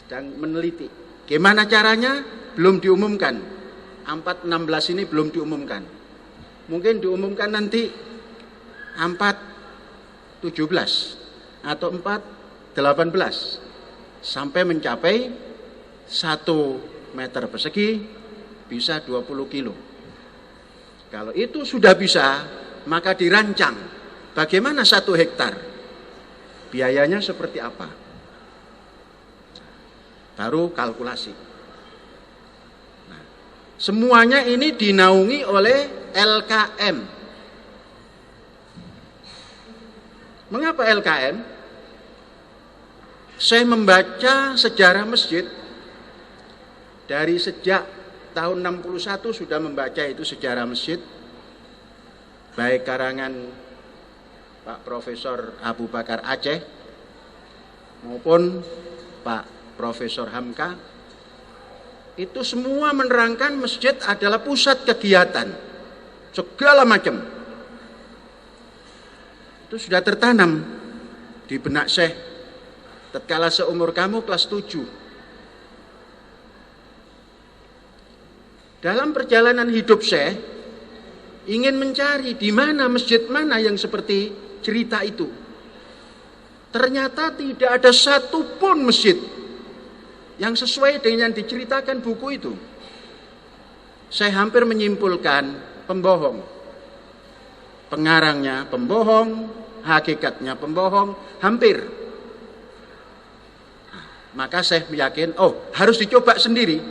sedang meneliti. Gimana caranya? Belum diumumkan. 416 ini belum diumumkan. Mungkin diumumkan nanti 417 atau 418 sampai mencapai 1 meter persegi bisa 20 kilo. Kalau itu sudah bisa, maka dirancang bagaimana 1 hektar. Biayanya seperti apa? Baru kalkulasi. Nah, semuanya ini dinaungi oleh LKM. Mengapa LKM? Saya membaca sejarah masjid dari sejak tahun 61 sudah membaca itu sejarah masjid, baik karangan Pak Profesor Abu Bakar Aceh maupun Pak Profesor Hamka. Itu semua menerangkan masjid adalah pusat kegiatan segala macam. Itu sudah tertanam di benak Syekh tatkala seumur kamu kelas 7. Dalam perjalanan hidup Syekh ingin mencari di mana masjid mana yang seperti cerita itu. Ternyata tidak ada satupun masjid yang sesuai dengan yang diceritakan buku itu. Saya hampir menyimpulkan pembohong. Pengarangnya pembohong, hakikatnya pembohong, hampir. Maka saya yakin, harus dicoba sendiri.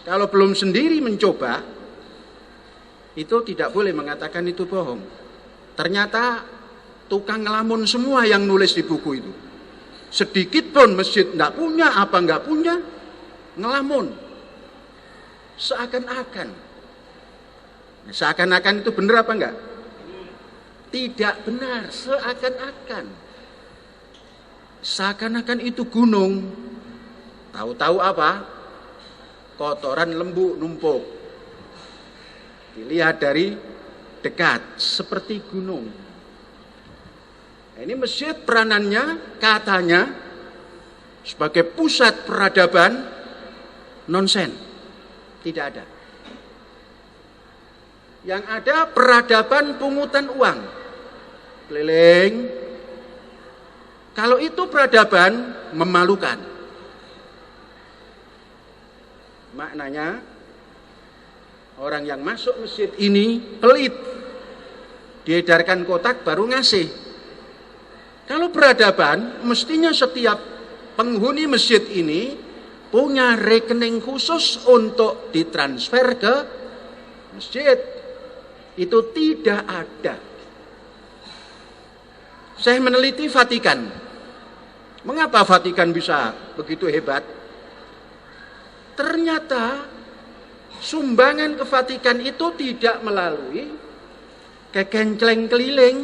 Kalau belum sendiri mencoba, itu tidak boleh mengatakan itu bohong. Ternyata tukang ngelamun semua yang nulis di buku itu. Sedikit pun masjid enggak punya, apa enggak punya, ngelamun. Seakan-akan. Seakan-akan itu benar apa enggak? Tidak benar, seakan-akan. Seakan-akan itu gunung. Tahu-tahu apa? Kotoran lembu numpuk. Dilihat dari dekat seperti gunung. Nah, ini masjid peranannya katanya sebagai pusat peradaban nonsen. Tidak ada. Yang ada peradaban pungutan uang. Keliling. Kalau itu peradaban memalukan. Maknanya orang yang masuk masjid ini pelit. Diedarkan kotak baru ngasih. Kalau peradaban, mestinya setiap penghuni masjid ini punya rekening khusus untuk ditransfer ke masjid. Itu tidak ada. Saya meneliti Vatikan. Mengapa Vatikan bisa begitu hebat? Ternyata sumbangan ke Vatikan itu tidak melalui kekenceleng keliling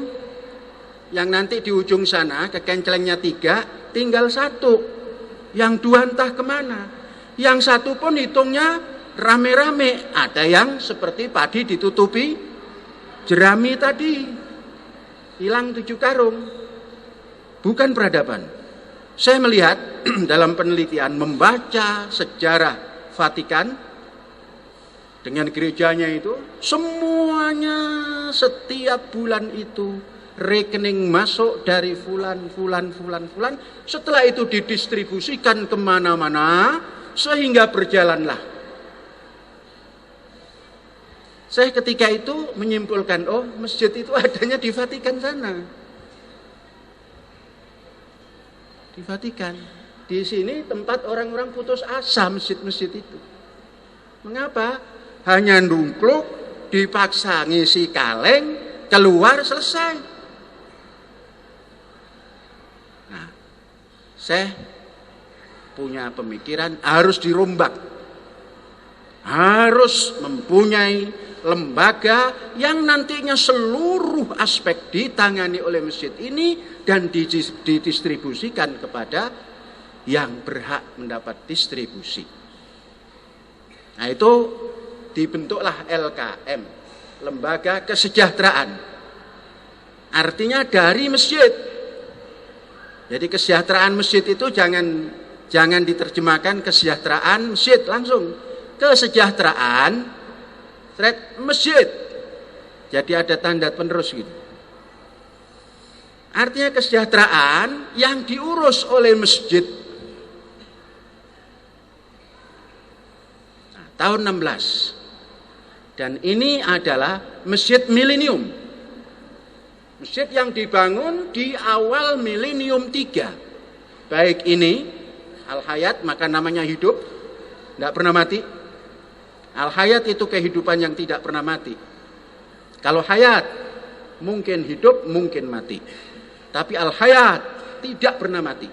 yang nanti di ujung sana kekencelengnya 3 tinggal 1, yang 2 entah kemana, yang 1 pun hitungnya rame-rame, ada yang seperti padi ditutupi jerami tadi, hilang 7 karung. Bukan peradaban. Saya melihat dalam penelitian membaca sejarah Vatikan dengan gerejanya itu, semuanya setiap bulan itu rekening masuk dari fulan. Setelah itu didistribusikan kemana-mana sehingga berjalanlah. Saya ketika itu menyimpulkan, masjid itu adanya di Vatikan sana. Di Vatikan. Di sini tempat orang-orang putus asa masjid-masjid itu. Mengapa? Hanya nungkluk, dipaksa ngisi kaleng, keluar selesai. Nah, saya punya pemikiran harus dirombak. Harus mempunyai lembaga yang nantinya seluruh aspek ditangani oleh masjid ini dan didistribusikan kepada yang berhak mendapat distribusi. Nah, itu dibentuklah LKM, Lembaga Kesejahteraan. Artinya dari masjid. Jadi kesejahteraan masjid itu jangan Jangan diterjemahkan kesejahteraan masjid, langsung kesejahteraan masjid. Jadi ada tanda penerus gitu. Artinya kesejahteraan yang diurus oleh masjid. Nah, tahun 16. Dan ini adalah Masjid Milenium. Masjid yang dibangun di awal Milenium 3. Baik ini Al-Hayat, maka namanya hidup, tidak pernah mati. Al-Hayat itu kehidupan yang tidak pernah mati. Kalau Hayat mungkin hidup, mungkin mati. Tapi Al-Hayat tidak pernah mati.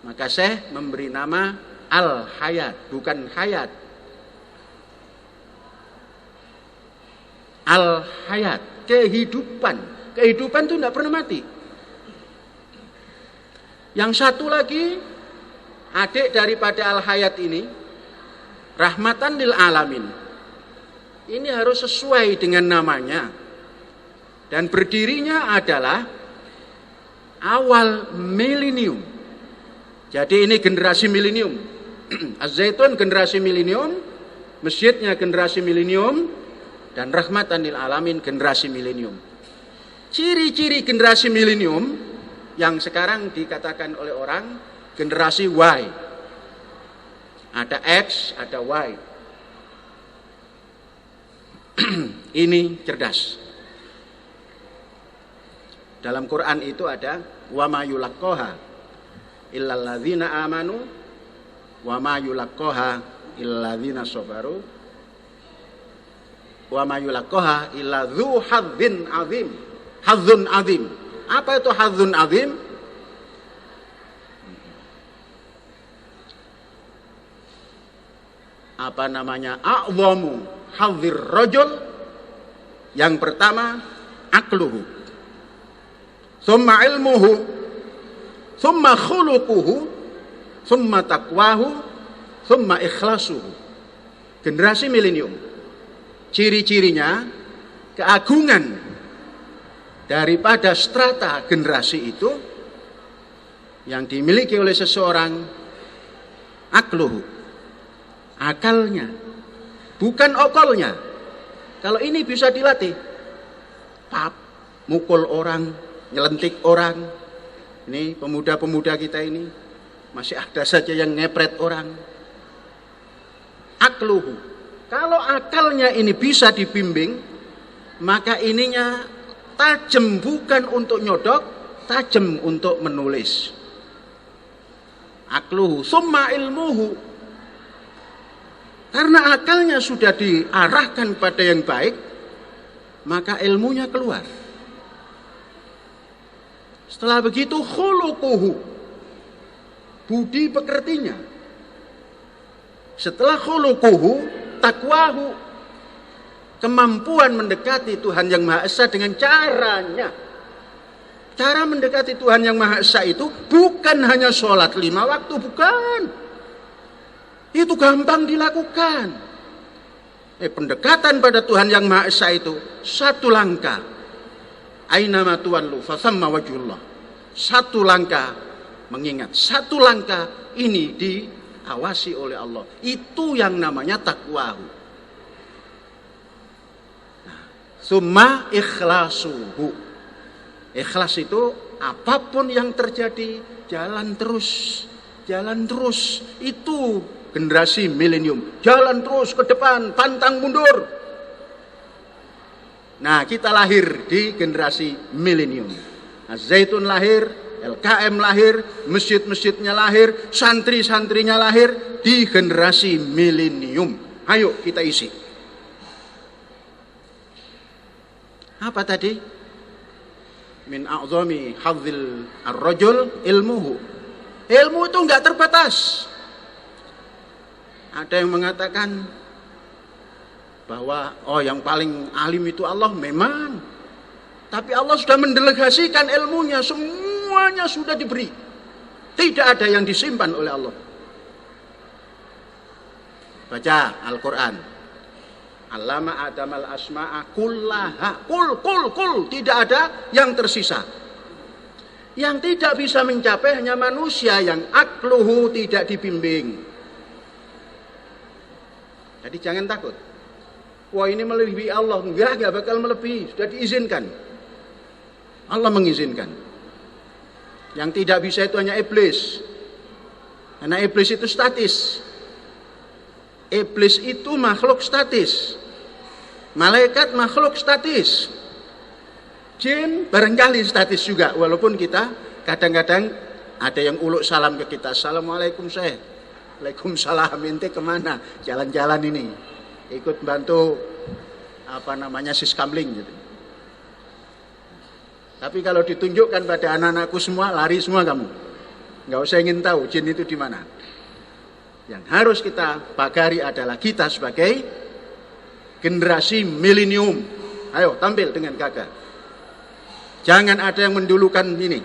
Maka saya memberi nama Al-Hayat, bukan Hayat. Al-Hayat, kehidupan. Kehidupan itu tidak pernah mati. Yang satu lagi, adik daripada Al-Hayat ini, Rahmatan lil Alamin. Ini harus sesuai dengan namanya. Dan berdirinya adalah awal milenium. Jadi ini generasi milenium. Az-Zaitun generasi milenium, masjidnya generasi milenium, dan Rahmatan lil Alamin generasi milenium. Ciri-ciri generasi milenium yang sekarang dikatakan oleh orang generasi Y. Ada X, ada Y. Ini cerdas. Dalam Quran itu ada wa ma yulaqqaha illal ladzina amanu wa ma yulaqqaha illal ladzina sabaru wa ma yulaqqaha illa dzu hadzin azim. Hadzun azim. Apa itu hadzun azim? Apa namanya? A'dhamu hadzir rajul. Yang pertama aqluhu, thumma ilmuhu, thumma khuluquhu, thumma taqwahu, thumma ikhlasuhu. Generasi milenium. Ciri-cirinya keagungan daripada strata generasi itu yang dimiliki oleh seseorang akluhu, akalnya, bukan okolnya. Kalau ini bisa dilatih, pap, mukul orang, nyelentik orang. Ini pemuda-pemuda kita ini masih ada saja yang ngepret orang. Akluhu. Kalau akalnya ini bisa dibimbing, maka ininya tajam bukan untuk nyodok, tajam untuk menulis. Akluhu, summa ilmuhu. Karena akalnya sudah diarahkan pada yang baik, maka ilmunya keluar. Setelah begitu khuluquhu, budi pekertinya. Setelah khuluquhu, takwahu, kemampuan mendekati Tuhan Yang Maha Esa dengan caranya. Cara mendekati Tuhan Yang Maha Esa itu bukan hanya sholat 5 waktu, bukan. Itu gampang dilakukan. Pendekatan pada Tuhan Yang Maha Esa itu satu langkah. Ainama tuwallu fasamma wajhullah. Satu langkah mengingat, satu langkah ini diawasi oleh Allah. Itu yang namanya takwahu. Summa ikhlasuhu. Ikhlas itu apapun yang terjadi jalan terus, jalan terus. Itu generasi milenium. Jalan terus ke depan, pantang mundur. Nah, kita lahir di generasi milenium. Az-Zaitun lahir, LKM lahir, masjid-masjidnya lahir, santri-santrinya lahir di generasi milenium. Ayo kita isi. Apa tadi? Min a'zami hadzil ar-rajul ilmuhu. Ilmu itu enggak terbatas. Ada yang mengatakan bahwa yang paling alim itu Allah, memang. Tapi Allah sudah mendelegasikan ilmunya, semuanya sudah diberi. Tidak ada yang disimpan oleh Allah. Baca Al-Quran. Allama Adamal asma'a kullaha. Kul. Tidak ada yang tersisa. Yang tidak bisa mencapai hanya manusia yang akluhu tidak dibimbing. Jadi jangan takut. Wah ini melebihi Allah. Enggak bakal melebihi. Sudah diizinkan. Allah mengizinkan. Yang tidak bisa itu hanya iblis. Karena iblis itu statis. Iblis itu makhluk statis. Malaikat makhluk statis. Jin barangkali statis juga. Walaupun kita kadang-kadang ada yang uluk salam ke kita. Assalamualaikum Syekh. Waalaikumsalam. Ente kemana? Jalan-jalan ini. Ikut bantu siskamling gitu. Tapi kalau ditunjukkan pada anak-anakku semua, lari semua kamu. Nggak usah ingin tahu jin itu di mana. Yang harus kita pagari adalah kita sebagai generasi milenium. Ayo tampil dengan gagah. Jangan ada yang mendulukan ini.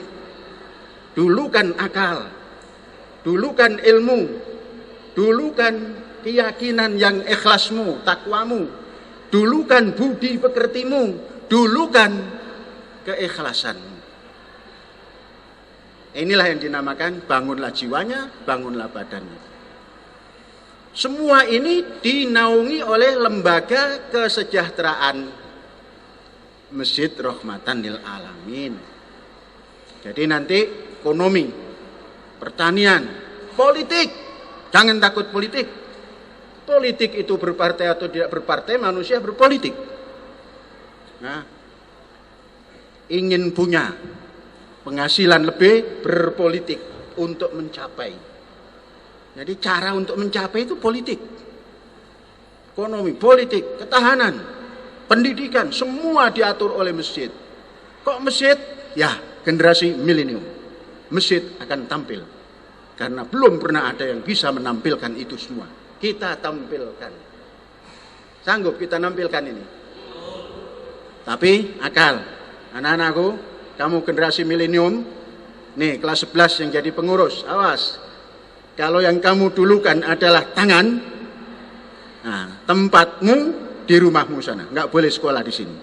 Dulukan akal. Dulukan ilmu. Dulukan keyakinan yang ikhlasmu, takwamu. Dulukan budi pekertimu. Dulukan keikhlasanmu. Inilah yang dinamakan bangunlah jiwanya, bangunlah badannya. Semua ini dinaungi oleh lembaga kesejahteraan Masjid Rahmatan lil Alamin. Jadi nanti ekonomi, pertanian, politik. Jangan takut politik. Politik itu berpartai atau tidak berpartai, manusia berpolitik. Nah, ingin punya penghasilan lebih, berpolitik untuk mencapai. Jadi cara untuk mencapai itu politik. Ekonomi, politik, ketahanan, pendidikan, semua diatur oleh masjid. Kok masjid? Ya, generasi milenium. Masjid akan tampil. Karena belum pernah ada yang bisa menampilkan itu semua. Kita tampilkan. Sanggup kita nampilkan ini. Tapi akal. Anak-anakku, kamu generasi milenium, nih kelas 11 yang jadi pengurus, awas. Kalau yang kamu dulukan adalah tangan, nah, tempatmu di rumahmu sana, nggak boleh sekolah di sini.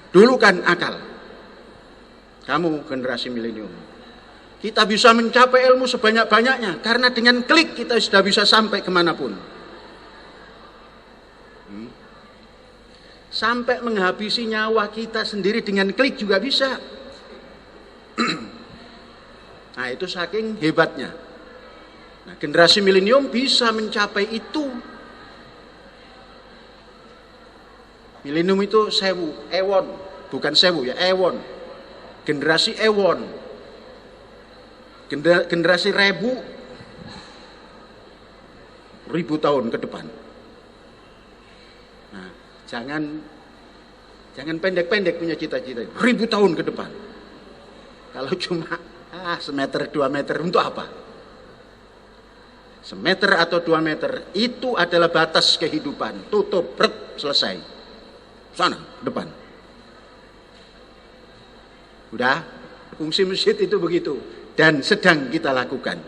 Dulukan akal. Kamu generasi milenium. Kita bisa mencapai ilmu sebanyak-banyaknya, karena dengan klik kita sudah bisa sampai kemanapun. Sampai menghabisi nyawa kita sendiri dengan klik juga bisa. Nah itu saking hebatnya. Nah, generasi milenium bisa mencapai itu. Milenium itu ewon, bukan sewu ya, ewon. Generasi ewon. Generasi ribu tahun ke depan. Nah, jangan pendek-pendek punya cita-cita. 1000 tahun ke depan. Kalau cuma semeter 2 meter untuk apa? Semeter atau 2 meter itu adalah batas kehidupan. Tutup, selesai. Sana, depan. Udah, fungsi masjid itu begitu. Dan sedang kita lakukan.